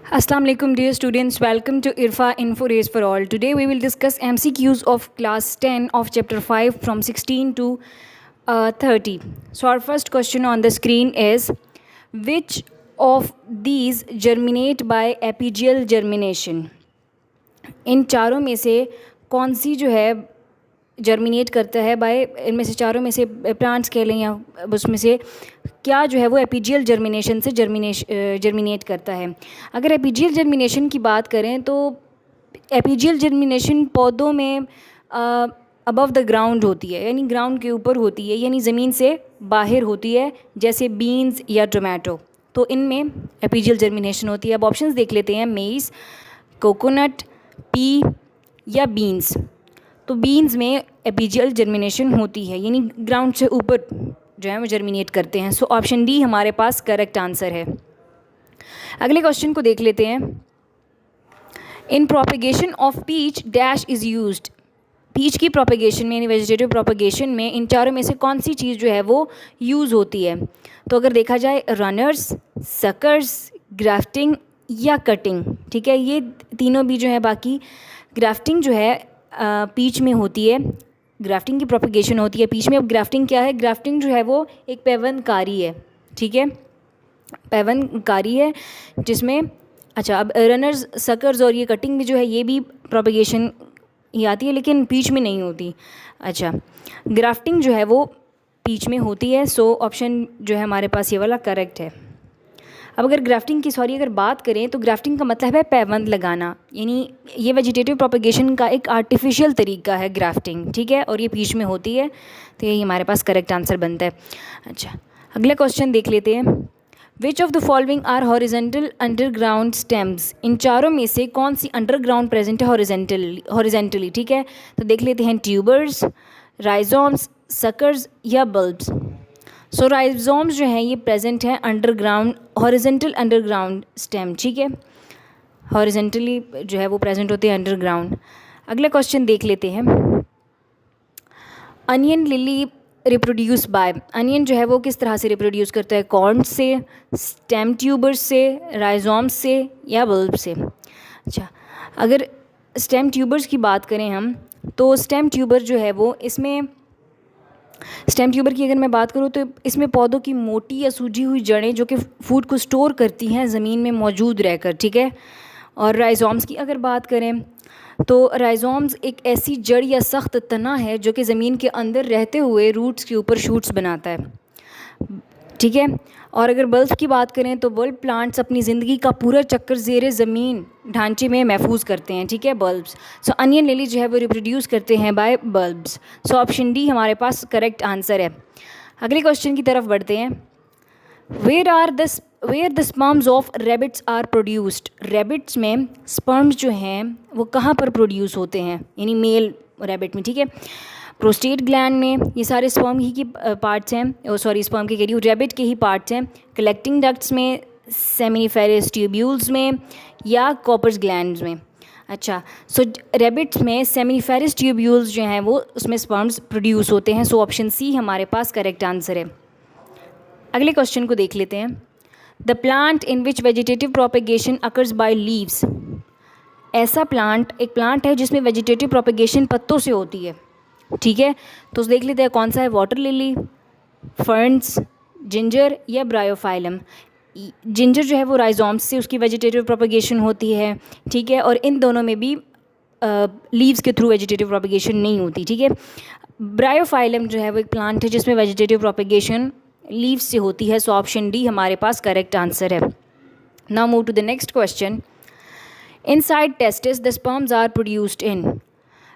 Assalamu alaikum dear students, welcome to IRFA Info Race for All. Today we will discuss MCQs of class 10 of chapter 5 from 16 to 30. So our first question on the screen is, which of these germinate by apigeal germination? इन चारों में से कौन सी जो है germinate करता है bye, इनमें से चारों में से प्लांट्स कह लें या उसमें से क्या जो है वो एपीजियल जर्मिनेशन से जर्मिनेट करता है। अगर एपीजियल जर्मिनेशन की बात करें तो एपीजियल जर्मिनेशन पौधों में अबव द ग्राउंड होती है, यानी ग्राउंड के ऊपर होती है, यानी ज़मीन से बाहर होती है, जैसे बीन्स या टोमेटो। तो इनमें एपीजियल जर्मिनेशन होती है। अब ऑप्शंस देख लेते हैं, मेज़, कोकोनट, पी या बीन्स। तो बीन्स में एपीजियल जर्मिनेशन होती है, यानी ग्राउंड से ऊपर जो है वो जर्मिनेट करते हैं। सो ऑप्शन डी हमारे पास करेक्ट आंसर है। अगले क्वेश्चन को देख लेते हैं। In propagation of peach dash is used. Peach की प्रोपेगेशन में यानी वेजिटेटिव प्रोपेगेशन में इन चारों में से कौन सी चीज़ जो है वो यूज़ होती है। तो अगर देखा जाए, रनर्स, सकर्स, ग्राफ्टिंग या कटिंग। ठीक है, ये तीनों भी जो है, बाकी ग्राफ्टिंग जो है पीच में होती है, ग्राफ्टिंग की प्रोपेगेशन होती है पीच में। अब ग्राफ्टिंग क्या है? ग्राफ्टिंग जो है वो एक पैवनकारी है। ठीक है, पैवनकारी है जिसमें अब रनर्स, सकर्स और ये कटिंग भी जो है ये भी प्रोपेगेशन ही आती है, लेकिन पीच में नहीं होती। ग्राफ्टिंग जो है वो पीच में होती है। सो ऑप्शन जो है हमारे पास ये वाला करेक्ट है। अब अगर ग्राफ्टिंग की अगर बात करें तो ग्राफ्टिंग का मतलब है पैबंद लगाना, यानी ये वेजिटेटिव प्रोपेगेशन का एक आर्टिफिशियल तरीका है ग्राफ्टिंग। ठीक है, और ये पीच में होती है, तो यही हमारे पास करेक्ट आंसर बनता है। अगला क्वेश्चन देख लेते हैं। Which of the following are horizontal underground stems. इन चारों में से कौन सी अंडरग्राउंड प्रेजेंट है हॉरिजेंटली। ठीक है, तो देख लेते हैं, ट्यूबर्स, राइजोम्स, सकर्स या बल्ब्स। सो राइजोम्स जो हैं ये प्रेजेंट हैं अंडरग्राउंड, हॉरिजेंटल अंडरग्राउंड स्टेम। ठीक है, हॉरिजेंटली जो है वो प्रेजेंट होते हैं अंडरग्राउंड। अगला क्वेश्चन देख लेते हैं। Onion lily reproduce by. Onion जो है वो किस तरह से रिप्रोड्यूस करता है? कॉर्न से, स्टेम ट्यूबर्स से, राइजोम्स से या बल्ब से। अगर स्टेम ट्यूबर्स की बात करें हम, तो स्टेम ट्यूबर जो है वो इसमें, स्टेम ट्यूबर की अगर मैं बात करूँ तो इसमें पौधों की मोटी या सूजी हुई जड़ें जो कि फूड को स्टोर करती हैं ज़मीन में मौजूद रहकर। ठीक है, और राइजोम्स की अगर बात करें तो राइजोम्स एक ऐसी जड़ या सख्त तना है जो कि ज़मीन के अंदर रहते हुए रूट्स के ऊपर शूट्स बनाता है। ठीक है, और अगर बल्ब की बात करें तो बल्ब प्लांट्स अपनी ज़िंदगी का पूरा चक्कर ज़ेरे ज़मीन ढांचे में महफूज करते हैं। ठीक है, बल्ब्स। सो अनियन लिली जो है वो रिप्रोड्यूस करते हैं by bulbs. So option D हमारे पास करेक्ट आंसर है। अगले क्वेश्चन की तरफ बढ़ते हैं। Where the sperms of rabbits are produced. Rabbits में स्पर्म्स जो हैं वो कहाँ पर प्रोड्यूस होते हैं, यानी मेल रैबिट में। ठीक है, प्रोस्टेट ग्लैंड में। ये सारे स्पर्म ही की पार्ट्स हैं, स्पर्म के कह रही हूँ, रैबिट के ही पार्ट्स हैं। कलेक्टिंग डक्ट्स में, सेमिनिफेरस ट्यूब्यूल्स में या कॉपर्स ग्लैंड्स में। सो रैबिट्स में सेमिनिफेरस ट्यूब्यूल्स जो हैं वो उसमें स्पर्म्स प्रोड्यूस होते हैं। सो ऑप्शन सी हमारे पास करेक्ट आंसर है। अगले क्वेश्चन को देख लेते हैं। The plant in which vegetative propagation occurs by leaves. ऐसा प्लांट एक प्लांट है जिसमें वेजिटेटिव प्रोपेगेशन पत्तों से होती है। ठीक है, तो देख लेते हैं कौन सा है। वाटर लिली, फर्न्स, जिंजर या ब्रायोफाइलम। जिंजर जो है वो राइजोम्स से उसकी वेजिटेटिव प्रोपेगेशन होती है। ठीक है, और इन दोनों में भी लीव्स के थ्रू वेजिटेटिव प्रोपेगेशन नहीं होती। ठीक है, ब्रायोफाइलम जो है वो एक प्लांट है जिसमें वेजिटेटिव प्रोपेगेशन लीव्स से होती है। सो ऑप्शन डी हमारे पास करेक्ट आंसर है। Now move to the next question. Inside testis the sperms are produced in.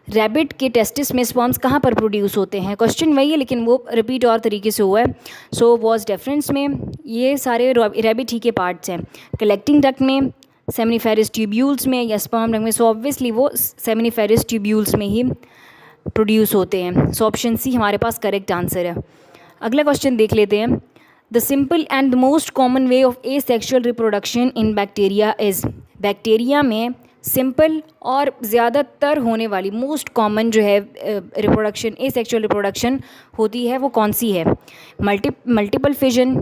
Rabbit के टेस्टिस में स्पर्म्स कहाँ पर प्रोड्यूस होते हैं? क्वेश्चन वही है लेकिन वो रिपीट और तरीके से हुआ है। सो वॉज डेफरेंस में, ये सारे रैबिट ही के पार्ट्स हैं। कलेक्टिंग डक्ट में, सेमिनिफेरस ट्यूब्यूल्स में या स्पर्म डक्ट में। सो ऑब्वियसली वो सेमिनिफेरस ट्यूब्यूल्स में ही प्रोड्यूस होते हैं। सो ऑप्शन सी हमारे पास करेक्ट आंसर है। अगला क्वेश्चन देख लेते हैं। The simple and the most common way of asexual reproduction in bacteria is. Bacteria में सिंपल और ज़्यादातर होने वाली, मोस्ट कॉमन जो है रिप्रोडक्शन, एसेक्सुअल रिप्रोडक्शन होती है वो कौन सी है? Multiple fission.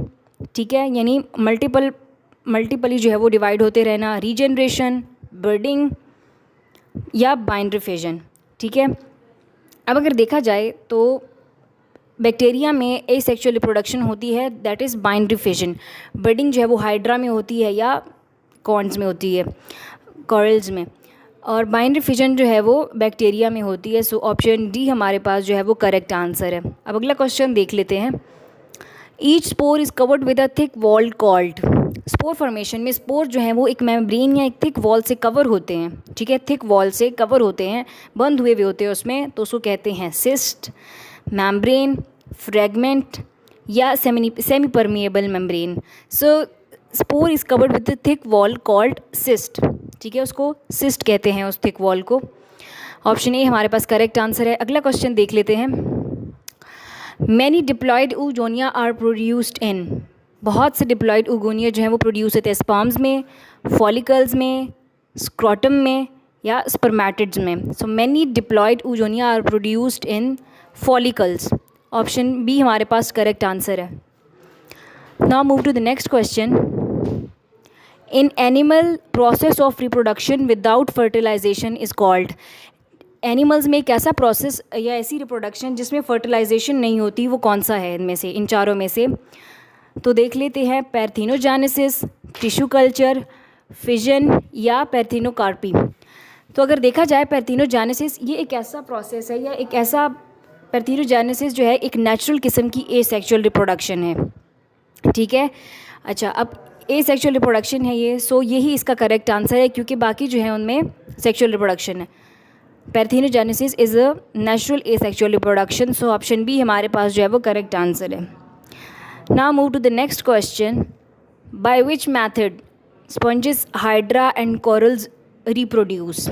ठीक है, यानी मल्टीपल मल्टीपली जो है वो डिवाइड होते रहना, रीजनरेशन, बर्डिंग या बाइंडरी फिजन, ठीक है। अब अगर देखा जाए तो बैक्टीरिया में एसेक्सुअल रिप्रोडक्शन होती है, दैट इज़ बाइंडरी फिजन। बर्डिंग जो है वो हाइड्रा में होती है या कॉर्न्स में होती है, कॉरल्स में, और बाइंडरी फिजन जो है वो बैक्टीरिया में होती है। सो ऑप्शन डी हमारे पास जो है वो करेक्ट आंसर है। अब अगला क्वेश्चन देख लेते हैं। Each spore is covered with a thick wall called. Spore formation में स्पोर जो है वो एक मेम्ब्रेन या एक थिक वॉल से कवर होते हैं, ठीक है, थिक वॉल से कवर होते हैं, बंद हुए होते हैं उसमें, तो उसको कहते हैं सिस्ट, मेम्ब्रेन, फ्रेगमेंट या semi permeable membrane. So spore is covered with the thick wall called cyst, ठीक है, उसको सिस्ट कहते हैं उस थिक वॉल को। ऑप्शन ए हमारे पास करेक्ट आंसर है। अगला क्वेश्चन देख लेते हैं। Many diploid oogonia are produced in. बहुत से डिप्लॉयड ऊगोनिया जो हैं वो प्रोड्यूस होते हैं स्पर्म्स में, फॉलिकल्स में, स्क्रोटम में या स्पर्मेटिड्स में। So many diploid oogonia are produced in follicles. Option B हमारे पास करेक्ट आंसर है। Now move to the next question. In animal process of reproduction without fertilization is called. Animals में एक ऐसा प्रोसेस या ऐसी रिप्रोडक्शन जिसमें फर्टिलाइजेशन नहीं होती, वो कौन सा है इनमें से, इन चारों में से? तो देख लेते हैं। पैर्थेनोजेनेसिस, टिश्यू कल्चर, फिजन या पैर्थेनोकार्पी। तो अगर देखा जाए पैर्थेनोजेनेसिस ये एक ऐसा प्रोसेस है या एक ऐसा, पैर्थेनोजेनेसिस जो है एक नेचुरल किस्म की एसेक्सुअल रिप्रोडक्शन है, ठीक है। अच्छा, अब एसेक्सुअल रिप्रोडक्शन है ये, सो यही इसका करेक्ट आंसर है, क्योंकि बाकी जो है उनमें सेक्सुअल रिप्रोडक्शन है। Parthenogenesis is a natural asexual reproduction. So option B हमारे पास जो है वो करेक्ट आंसर है। Now move to the next question. By which method sponges, hydra and corals reproduce.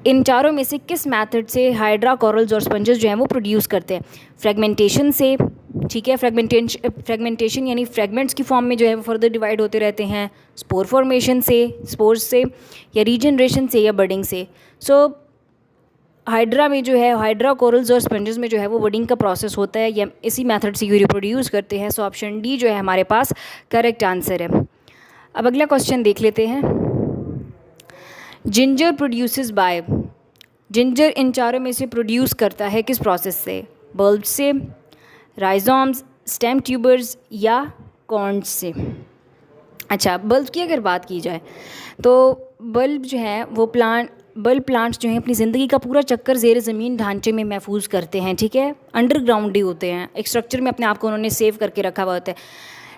इन चारों में से किस मैथड से हाइड्रा, कोरल्स और स्पंजेस जो हैं वो प्रोड्यूस करते हैं? फ्रेगमेंटेशन से, ठीक है, फ्रेगमेंटेशन यानी फ्रेगमेंट्स की फॉर्म में जो है वो फर्दर डिवाइड होते रहते हैं, स्पोर फॉर्मेशन से, स्पोर्स से, या रीजनरेशन से या बर्डिंग से। सो हाइड्रा में जो है, हाइड्रा, कोरल्स और स्पंजेस में जो है वो बर्डिंग का प्रोसेस होता है, या इसी मेथड से ये रिप्रोड्यूस करते हैं। सो ऑप्शन डी जो है हमारे पास करेक्ट आंसर है। अब अगला क्वेश्चन देख लेते हैं। Ginger produces bye. जिंजर इन चारों में से प्रोड्यूस करता है किस प्रोसेस से? बल्ब से, राइजोम्स, स्टेम ट्यूबर्स या कॉर्न्स से। अच्छा, बल्ब की अगर बात की जाए तो बल्ब जो है वो प्लांट्स जो हैं अपनी ज़िंदगी का पूरा चक्कर ज़ेर ज़मीन ढांचे में महफूज करते हैं, ठीक है, अंडरग्राउंड ही होते हैं, एक स्ट्रक्चर में अपने आप को उन्होंने सेव करके रखा हुआ होता है।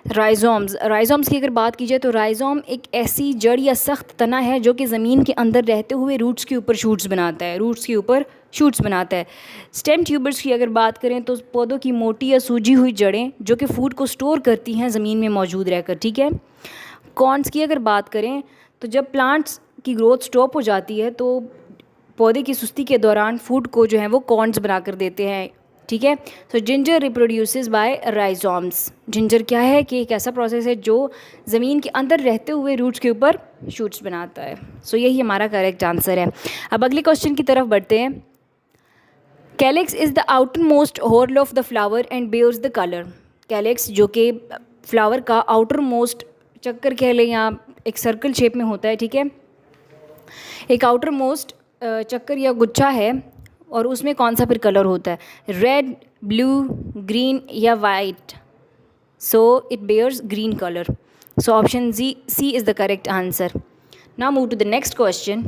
राइजोम्स की अगर बात की जाए तो राइजोम एक ऐसी जड़ या सख्त तना है जो कि ज़मीन के अंदर रहते हुए रूट्स के ऊपर शूट्स बनाता है, स्टेम ट्यूबर्स की अगर बात करें तो पौधों की मोटी या सूजी हुई जड़ें जो कि फूड को स्टोर करती हैं ज़मीन में मौजूद रहकर, ठीक है। कॉर्न्स की अगर बात करें तो जब प्लांट्स की ग्रोथ स्टॉप हो जाती है तो पौधे की सुस्ती के दौरान फूड को जो है वो कॉर्न्स बना कर देते हैं, ठीक है। So ginger reproduces by rhizomes. Ginger क्या है कि एक ऐसा प्रोसेस है जो ज़मीन के अंदर रहते हुए रूट्स के ऊपर शूट्स बनाता है। सो यही हमारा करेक्ट आंसर है। अब अगले क्वेश्चन की तरफ बढ़ते हैं। Calyx is the outermost whorl of the flower and bears the colour. Calyx जो कि फ्लावर का आउटर मोस्ट चक्कर कह लें या एक सर्कल शेप में होता है, ठीक है, एक आउटर मोस्ट चक्कर या गुच्छा है, और उसमें कौन सा फिर कलर होता है? रेड, ब्लू, ग्रीन या white. So it bears green colour. So option C is the correct answer. Now move to the next question.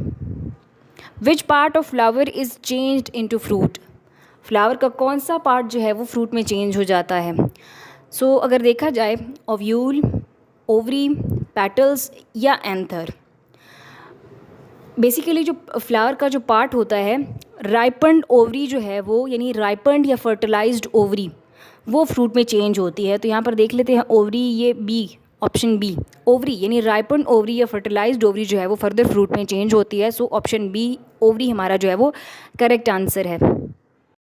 Which part of flower is changed into fruit. Flower का कौन सा part जो है वो fruit में change हो जाता है? सो अगर देखा जाए ओव्यूल, ओवरी, पेटल्स या एंथर। बेसिकली जो फ्लावर का जो पार्ट होता है, राइपन्ड ओवरी जो है वो, यानी राइपन्ड या फर्टिलाइज्ड ओवरी, वो फ्रूट में चेंज होती है। तो यहाँ पर देख लेते हैं ओवरी, ये बी, ऑप्शन बी, ओवरी यानी राइपन्ड ओवरी या फर्टिलाइज्ड ओवरी जो है वो फर्दर फ्रूट में चेंज होती है। सो ऑप्शन बी, ओवरी हमारा जो है वो करेक्ट आंसर है।